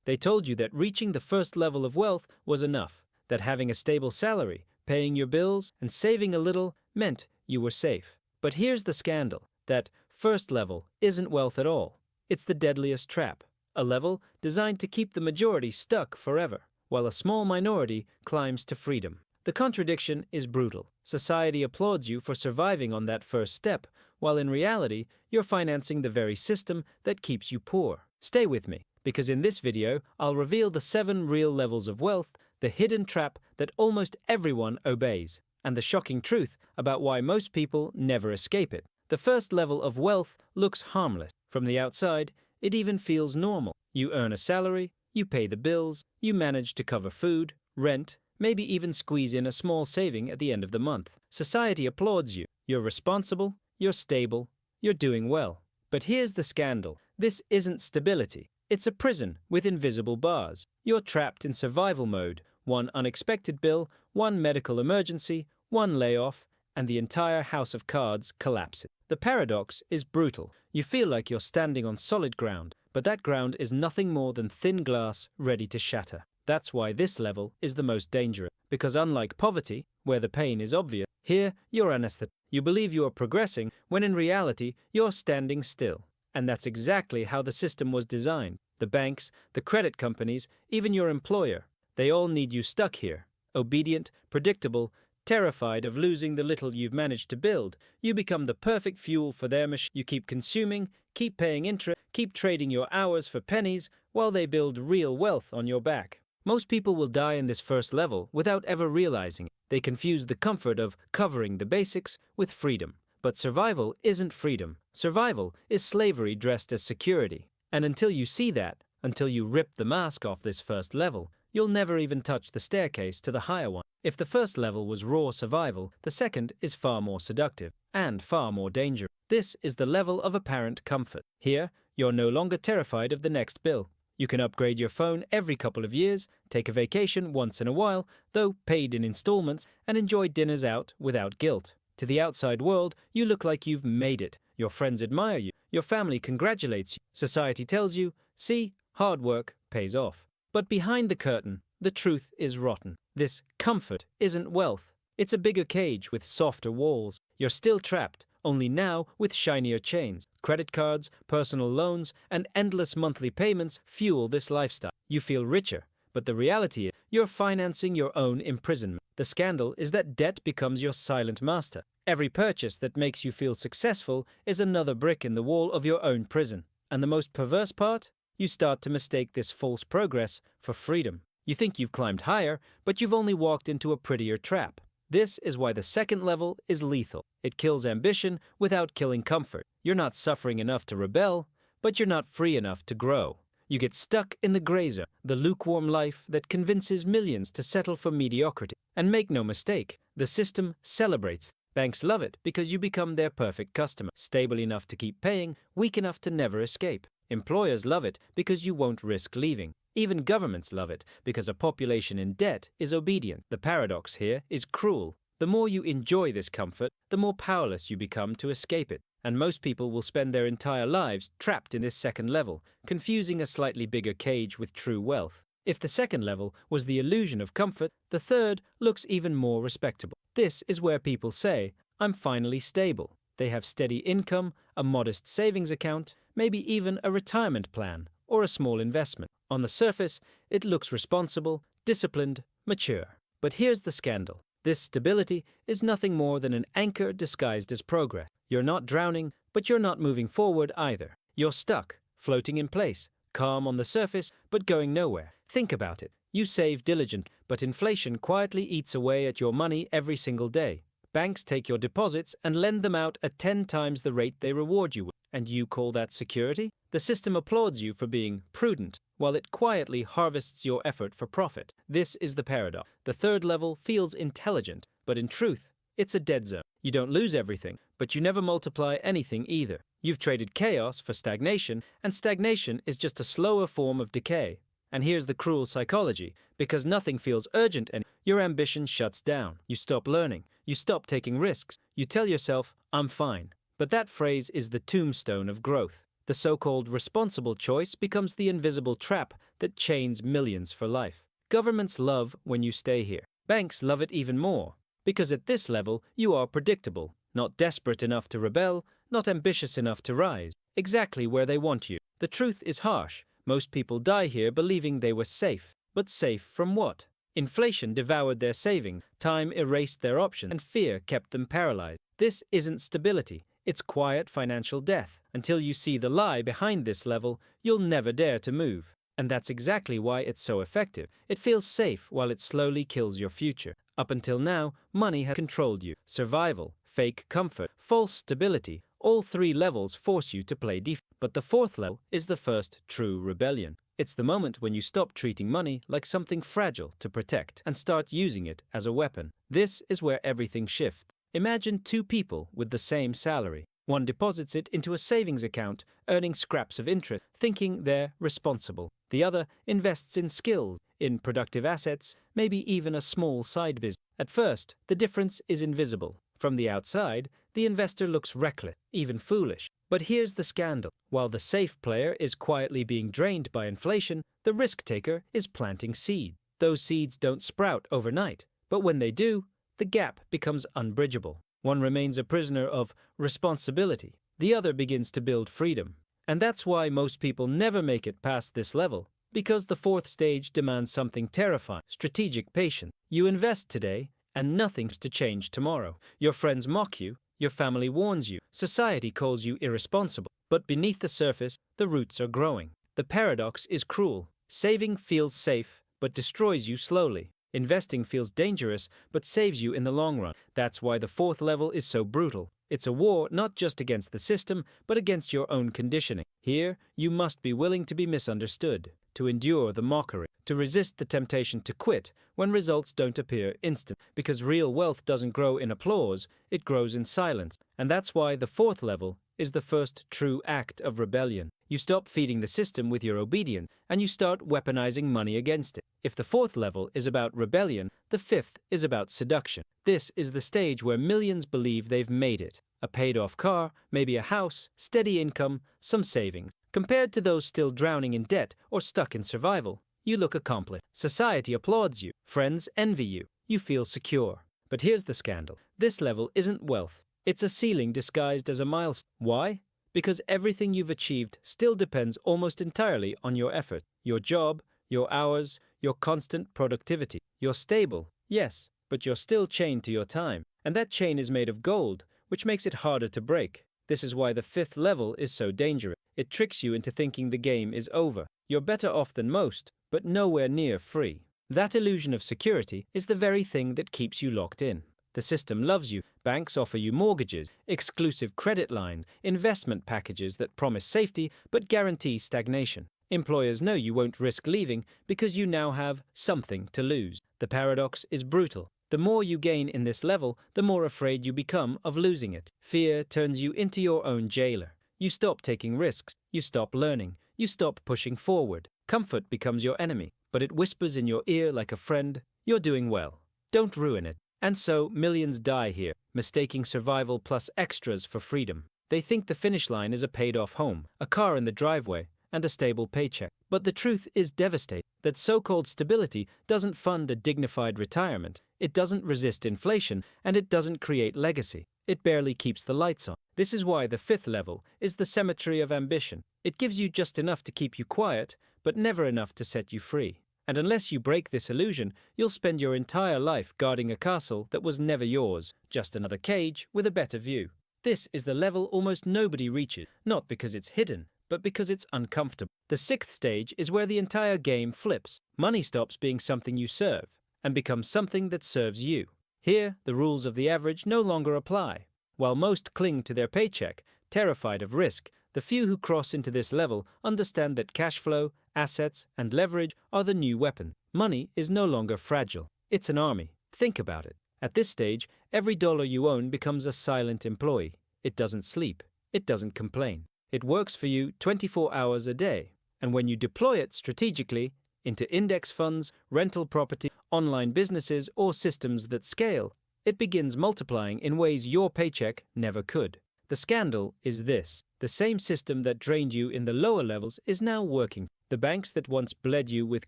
They told you that reaching the first level of wealth was enough, that having a stable salary, paying your bills, and saving a little meant you were safe. But here's the scandal: that first level isn't wealth at all. It's the deadliest trap, a level designed to keep the majority stuck forever, while a small minority climbs to freedom. The contradiction is brutal. Society applauds you for surviving on that first step, while in reality, you're financing the very system that keeps you poor. Stay with me, because in this video, I'll reveal the 7 real levels of wealth, the hidden trap that almost everyone obeys, and the shocking truth about why most people never escape it. The first level of wealth looks harmless. From the outside, it even feels normal. You earn a salary, you pay the bills, you manage to cover food, rent, maybe even squeeze in a small saving at the end of the month. Society applauds you. You're responsible, you're stable, you're doing well. But here's the scandal. This isn't stability. It's a prison with invisible bars. You're trapped in survival mode. One unexpected bill, one medical emergency, one layoff, and the entire house of cards collapses. The paradox is brutal. You feel like you're standing on solid ground, but that ground is nothing more than thin glass ready to shatter. That's why this level is the most dangerous, because unlike poverty, where the pain is obvious, here you're anesthetized. You believe you are progressing, when in reality you're standing still. And that's exactly how the system was designed. The banks, the credit companies, even your employer, they all need you stuck here, obedient, predictable, terrified of losing the little you've managed to build. You become the perfect fuel for their machine. You keep consuming, keep paying interest, keep trading your hours for pennies, while they build real wealth on your back. Most people will die in this first level without ever realizing it. They confuse the comfort of covering the basics with freedom. But survival isn't freedom. Survival is slavery dressed as security. And until you see that, until you rip the mask off this first level, you'll never even touch the staircase to the higher one. If the first level was raw survival, the second is far more seductive and far more dangerous. This is the level of apparent comfort. Here, you're no longer terrified of the next bill. You can upgrade your phone every couple of years, take a vacation once in a while, though paid in installments, and enjoy dinners out without guilt. To the outside world, you look like you've made it. Your friends admire you. Your family congratulates you. Society tells you, see, hard work pays off. But behind the curtain, the truth is rotten. This comfort isn't wealth. It's a bigger cage with softer walls. You're still trapped, only now with shinier chains. Credit cards, personal loans, and endless monthly payments fuel this lifestyle. You feel richer, but the reality is you're financing your own imprisonment. The scandal is that debt becomes your silent master. Every purchase that makes you feel successful is another brick in the wall of your own prison. And the most perverse part? You start to mistake this false progress for freedom. You think you've climbed higher, but you've only walked into a prettier trap. This is why the second level is lethal. It kills ambition without killing comfort. You're not suffering enough to rebel, but you're not free enough to grow. You get stuck in the gray zone, the lukewarm life that convinces millions to settle for mediocrity. And make no mistake, the system celebrates. Banks love it because you become their perfect customer, stable enough to keep paying, weak enough to never escape. Employers love it because you won't risk leaving. Even governments love it because a population in debt is obedient. The paradox here is cruel. The more you enjoy this comfort, the more powerless you become to escape it. And most people will spend their entire lives trapped in this second level, confusing a slightly bigger cage with true wealth. If the second level was the illusion of comfort, the third looks even more respectable. This is where people say, I'm finally stable. They have steady income, a modest savings account, maybe even a retirement plan or a small investment. On the surface, it looks responsible, disciplined, mature. But here's the scandal. This stability is nothing more than an anchor disguised as progress. You're not drowning, but you're not moving forward either. You're stuck, floating in place, calm on the surface, but going nowhere. Think about it. You save diligently, but inflation quietly eats away at your money every single day. Banks take your deposits and lend them out at 10 times the rate they reward you with. And you call that security? The system applauds you for being prudent, while it quietly harvests your effort for profit. This is the paradox. The third level feels intelligent, but in truth, it's a dead zone. You don't lose everything, but you never multiply anything either. You've traded chaos for stagnation, and stagnation is just a slower form of decay. And here's the cruel psychology. Because nothing feels urgent anymore, your ambition shuts down. You stop learning. You stop taking risks. You tell yourself, I'm fine. But that phrase is the tombstone of growth. The so-called responsible choice becomes the invisible trap that chains millions for life. Governments love when you stay here. Banks love it even more, because at this level you are predictable, not desperate enough to rebel, not ambitious enough to rise, exactly where they want you. The truth is harsh. Most people die here believing they were safe. But safe from what? Inflation devoured their savings, time erased their options, and fear kept them paralyzed. This isn't stability. It's quiet financial death. Until you see the lie behind this level, you'll never dare to move. And that's exactly why it's so effective. It feels safe while it slowly kills your future. Up until now, money has controlled you. Survival, fake comfort, false stability, all three levels force you to play defense. But the fourth level is the first true rebellion. It's the moment when you stop treating money like something fragile to protect and start using it as a weapon. This is where everything shifts. Imagine two people with the same salary. One deposits it into a savings account, earning scraps of interest, thinking they're responsible. The other invests in skills, in productive assets, maybe even a small side business. At first, the difference is invisible. From the outside, the investor looks reckless, even foolish. But here's the scandal. While the safe player is quietly being drained by inflation, the risk taker is planting seeds. Those seeds don't sprout overnight, but when they do, the gap becomes unbridgeable. One remains a prisoner of responsibility. The other begins to build freedom. And that's why most people never make it past this level, because the fourth stage demands something terrifying: strategic patience. You invest today, and nothing's to change tomorrow. Your friends mock you, your family warns you, society calls you irresponsible. But beneath the surface, the roots are growing. The paradox is cruel. Saving feels safe, but destroys you slowly. Investing feels dangerous, but saves you in the long run. That's why the fourth level is so brutal. It's a war not just against the system, but against your own conditioning. Here, you must be willing to be misunderstood, to endure the mockery, to resist the temptation to quit when results don't appear instant. Because real wealth doesn't grow in applause, it grows in silence. And that's why the fourth level is the first true act of rebellion. You stop feeding the system with your obedience, and you start weaponizing money against it. If the fourth level is about rebellion, the fifth is about seduction. This is the stage where millions believe they've made it. A paid-off car, maybe a house, steady income, some savings. Compared to those still drowning in debt or stuck in survival, you look accomplished. Society applauds you. Friends envy you. You feel secure. But here's the scandal. This level isn't wealth. It's a ceiling disguised as a milestone. Why? Because everything you've achieved still depends almost entirely on your effort. Your job, your hours, your constant productivity. You're stable, yes, but you're still chained to your time. And that chain is made of gold, which makes it harder to break. This is why the fifth level is so dangerous. It tricks you into thinking the game is over. You're better off than most, but nowhere near free. That illusion of security is the very thing that keeps you locked in. The system loves you. Banks offer you mortgages, exclusive credit lines, investment packages that promise safety but guarantee stagnation. Employers know you won't risk leaving because you now have something to lose. The paradox is brutal. The more you gain in this level, the more afraid you become of losing it. Fear turns you into your own jailer. You stop taking risks. You stop learning. You stop pushing forward. Comfort becomes your enemy, but it whispers in your ear like a friend, "You're doing well. Don't ruin it." And so millions die here, mistaking survival plus extras for freedom. They think the finish line is a paid-off home, a car in the driveway, and a stable paycheck. But the truth is devastating, that so-called stability doesn't fund a dignified retirement, it doesn't resist inflation, and it doesn't create legacy. It barely keeps the lights on. This is why the fifth level is the cemetery of ambition. It gives you just enough to keep you quiet, but never enough to set you free. And unless you break this illusion, you'll spend your entire life guarding a castle that was never yours, just another cage with a better view. This is the level almost nobody reaches, not because it's hidden, but because it's uncomfortable. The sixth stage is where the entire game flips. Money stops being something you serve, and becomes something that serves you. Here, the rules of the average no longer apply. While most cling to their paycheck, terrified of risk, the few who cross into this level understand that cash flow, assets, and leverage are the new weapon. Money is no longer fragile. It's an army. Think about it. At this stage, every dollar you own becomes a silent employee. It doesn't sleep. It doesn't complain. It works for you 24 hours a day. And when you deploy it strategically into index funds, rental property, online businesses, or systems that scale, it begins multiplying in ways your paycheck never could. The scandal is this: the same system that drained you in the lower levels is now working. The banks that once bled you with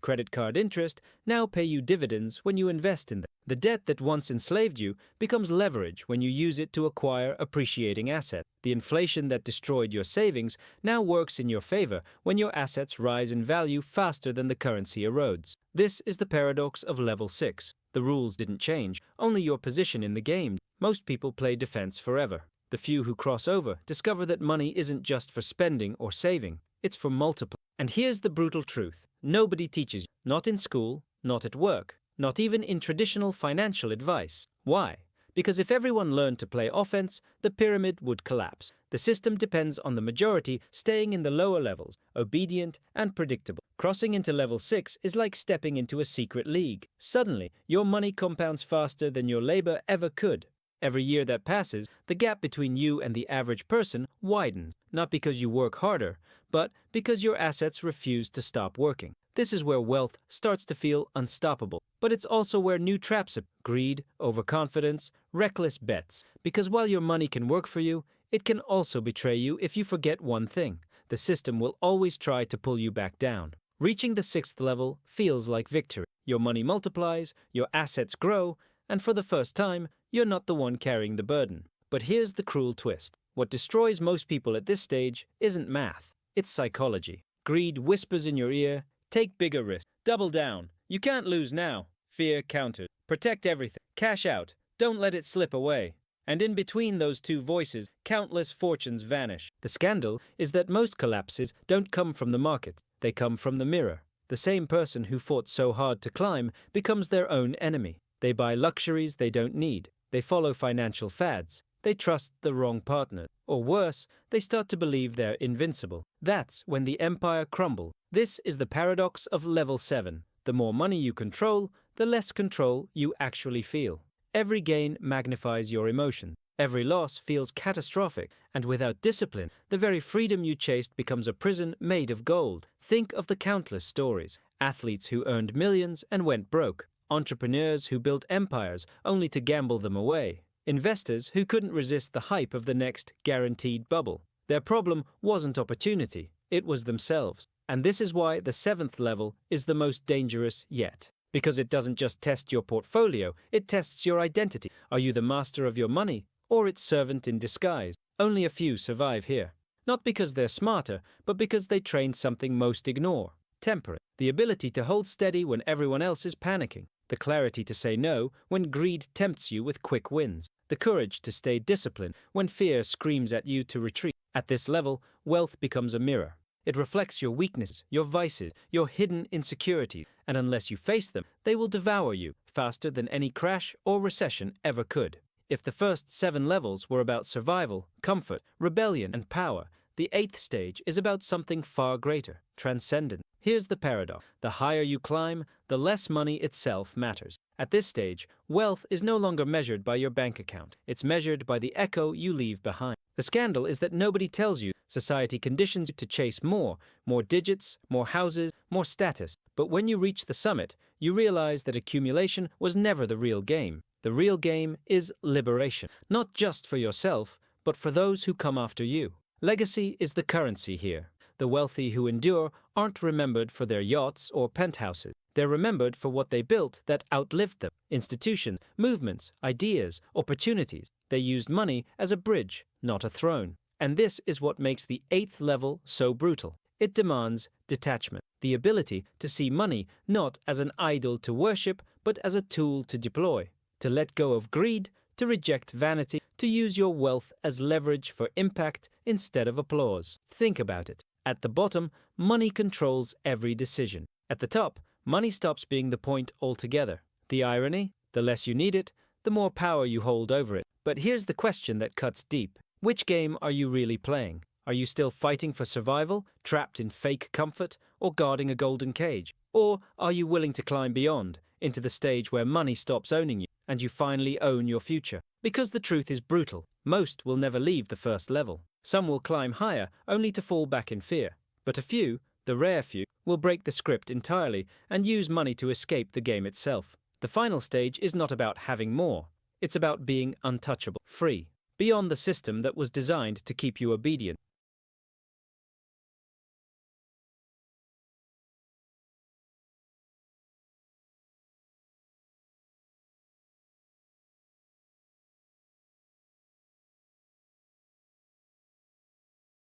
credit card interest now pay you dividends when you invest in them. The debt that once enslaved you becomes leverage when you use it to acquire appreciating assets. The inflation that destroyed your savings now works in your favor when your assets rise in value faster than the currency erodes. This is the paradox of level 6. The rules didn't change, only your position in the game. Most people play defense forever. The few who cross over discover that money isn't just for spending or saving, it's for multiplying. And here's the brutal truth: nobody teaches you, not in school, not at work, not even in traditional financial advice. Why? Because if everyone learned to play offense, the pyramid would collapse. The system depends on the majority staying in the lower levels, obedient and predictable. Crossing into level 6 is like stepping into a secret league. Suddenly, your money compounds faster than your labor ever could. Every year that passes, the gap between you and the average person widens, not because you work harder, but because your assets refuse to stop working. This is where wealth starts to feel unstoppable. But it's also where new traps appear: greed, overconfidence, reckless bets. Because while your money can work for you, it can also betray you if you forget one thing: the system will always try to pull you back down. Reaching the 6th level feels like victory. Your money multiplies, your assets grow, and for the first time, you're not the one carrying the burden. But here's the cruel twist: what destroys most people at this stage isn't math, it's psychology. Greed whispers in your ear, take bigger risks, double down, you can't lose now. Fear counters, protect everything, cash out, don't let it slip away. And in between those two voices, countless fortunes vanish. The scandal is that most collapses don't come from the markets, they come from the mirror. The same person who fought so hard to climb becomes their own enemy. They buy luxuries they don't need. They follow financial fads. They trust the wrong partner. Or worse, they start to believe they're invincible. That's when the empire crumbles. This is the paradox of level 7. The more money you control, the less control you actually feel. Every gain magnifies your emotions. Every loss feels catastrophic, and without discipline, the very freedom you chased becomes a prison made of gold. Think of the countless stories: athletes who earned millions and went broke, entrepreneurs who built empires only to gamble them away, investors who couldn't resist the hype of the next guaranteed bubble. Their problem wasn't opportunity, it was themselves. And this is why the 7th level is the most dangerous yet. Because it doesn't just test your portfolio, it tests your identity. Are you the master of your money, or its servant in disguise? Only a few survive here. Not because they're smarter, but because they trained something most ignore: temperance. The ability to hold steady when everyone else is panicking. The clarity to say no when greed tempts you with quick wins. The courage to stay disciplined when fear screams at you to retreat. At this level, wealth becomes a mirror. It reflects your weaknesses, your vices, your hidden insecurities, and unless you face them, they will devour you faster than any crash or recession ever could. If the first 7 levels were about survival, comfort, rebellion, and power, the 8th stage is about something far greater: transcendence. Here's the paradox: the higher you climb, the less money itself matters. At this stage, wealth is no longer measured by your bank account. It's measured by the echo you leave behind. The scandal is that nobody tells you. Society conditions you to chase more digits, more houses, more status. But when you reach the summit, you realize that accumulation was never the real game. The real game is liberation, not just for yourself, but for those who come after you. Legacy is the currency here. The wealthy who endure aren't remembered for their yachts or penthouses. They're remembered for what they built that outlived them: institutions, movements, ideas, opportunities. They used money as a bridge, not a throne. And this is what makes the 8th level so brutal. It demands detachment, the ability to see money not as an idol to worship, but as a tool to deploy, to let go of greed, to reject vanity, to use your wealth as leverage for impact instead of applause. Think about it. At the bottom, money controls every decision. At the top, money stops being the point altogether. The irony? The less you need it, the more power you hold over it. But here's the question that cuts deep. Which game are you really playing? Are you still fighting for survival, trapped in fake comfort, or guarding a golden cage? Or are you willing to climb beyond, into the stage where money stops owning you, and you finally own your future? Because the truth is brutal. Most will never leave the first level. Some will climb higher, only to fall back in fear. But a few, the rare few, will break the script entirely and use money to escape the game itself. The final stage is not about having more. It's about being untouchable, free. beyond the system that was designed to keep you obedient.